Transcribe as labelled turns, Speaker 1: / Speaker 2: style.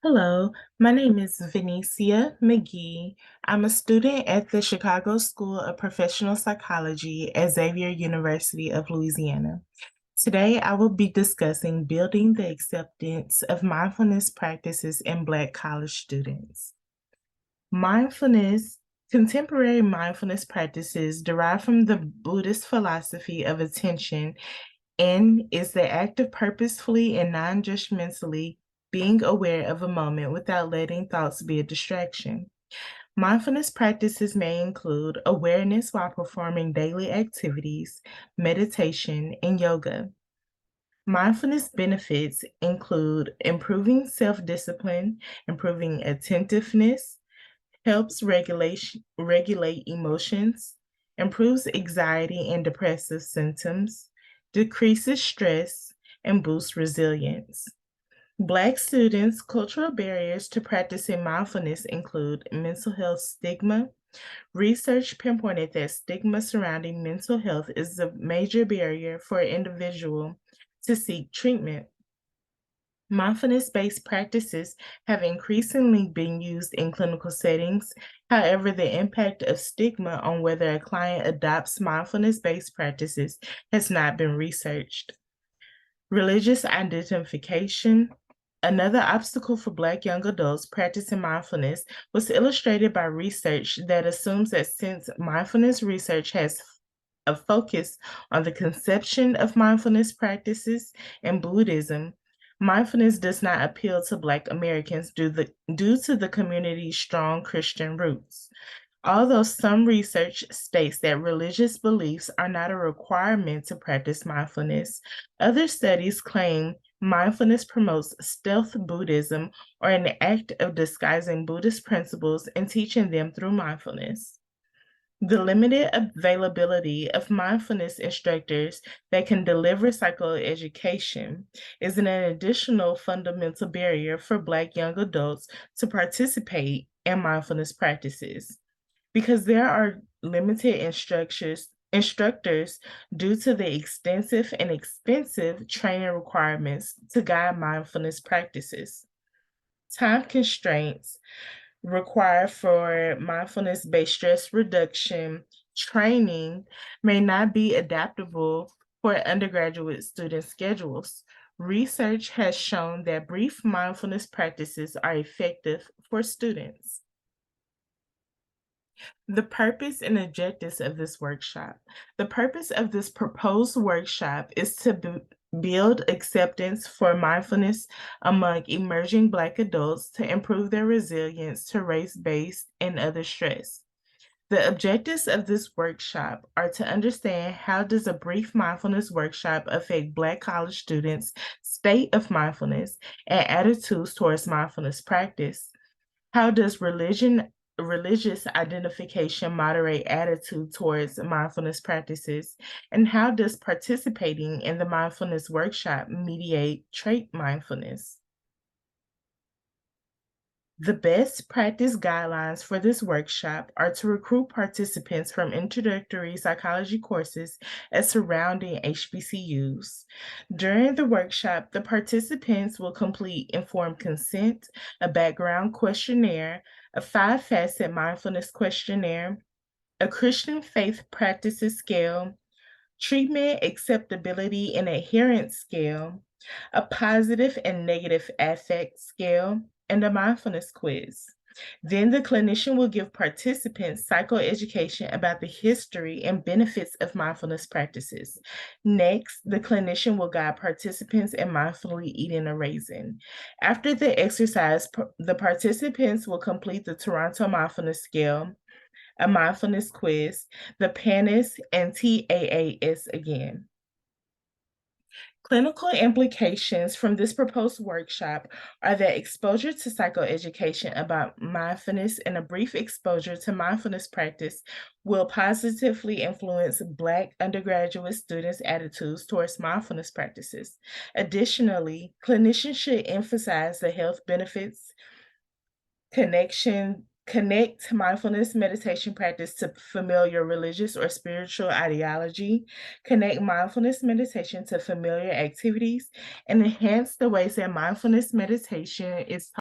Speaker 1: Hello, my name is Vinicia Magee. I'm a student at the Chicago School of Professional Psychology at Xavier University of Louisiana. Today, I will be discussing building the acceptance of mindfulness practices in Black college students. Mindfulness, contemporary mindfulness practices derive from the Buddhist philosophy of attention and is the act of purposefully and non-judgmentally being aware of a moment without letting thoughts be a distraction. Mindfulness practices may include awareness while performing daily activities, meditation, and yoga. Mindfulness benefits include improving self-discipline, improving attentiveness, helps regulate emotions, improves anxiety and depressive symptoms, decreases stress, and boosts resilience. Black students' cultural barriers to practicing mindfulness include mental health stigma. Research pinpointed that stigma surrounding mental health is a major barrier for an individual to seek treatment. Mindfulness-based practices have increasingly been used in clinical settings. However, the impact of stigma on whether a client adopts mindfulness-based practices has not been researched. Religious identification. Another obstacle for Black young adults practicing mindfulness was illustrated by research that assumes that since mindfulness research has a focus on the conception of mindfulness practices in Buddhism, mindfulness does not appeal to Black Americans due to the community's strong Christian roots. Although some research states that religious beliefs are not a requirement to practice mindfulness, other studies claim mindfulness promotes stealth Buddhism or an act of disguising Buddhist principles and teaching them through mindfulness. The limited availability of mindfulness instructors that can deliver psychoeducation is an additional fundamental barrier for Black young adults to participate in mindfulness practices. Because there are limited instructors due to the extensive and expensive training requirements to guide mindfulness practices. Time constraints required for mindfulness-based stress reduction training may not be adaptable for undergraduate student schedules. Research has shown that brief mindfulness practices are effective for students. The purpose and objectives of this workshop. The purpose of this proposed workshop is to build acceptance for mindfulness among emerging Black adults to improve their resilience to race-based and other stress. The objectives of this workshop are to understand how does a brief mindfulness workshop affect Black college students' state of mindfulness and attitudes towards mindfulness practice. How does religious identification moderate attitude towards mindfulness practices? And how does participating in the mindfulness workshop mediate trait mindfulness? The best practice guidelines for this workshop are to recruit participants from introductory psychology courses at surrounding HBCUs. During the workshop, the participants will complete informed consent, a background questionnaire, a 5-facet mindfulness questionnaire, a Christian faith practices scale, treatment acceptability and adherence scale, a positive and negative affect scale, and a mindfulness quiz. Then the clinician will give participants psychoeducation about the history and benefits of mindfulness practices. Next, the clinician will guide participants in mindfully eating a raisin. After the exercise, the participants will complete the Toronto Mindfulness Scale, a mindfulness quiz, the PANAS, and TAAS again. Clinical implications from this proposed workshop are that exposure to psychoeducation about mindfulness and a brief exposure to mindfulness practice will positively influence Black undergraduate students' attitudes towards mindfulness practices. Additionally, clinicians should emphasize the health benefits, connect mindfulness meditation practice to familiar religious or spiritual ideology, connect mindfulness meditation to familiar activities, and enhance the ways that mindfulness meditation is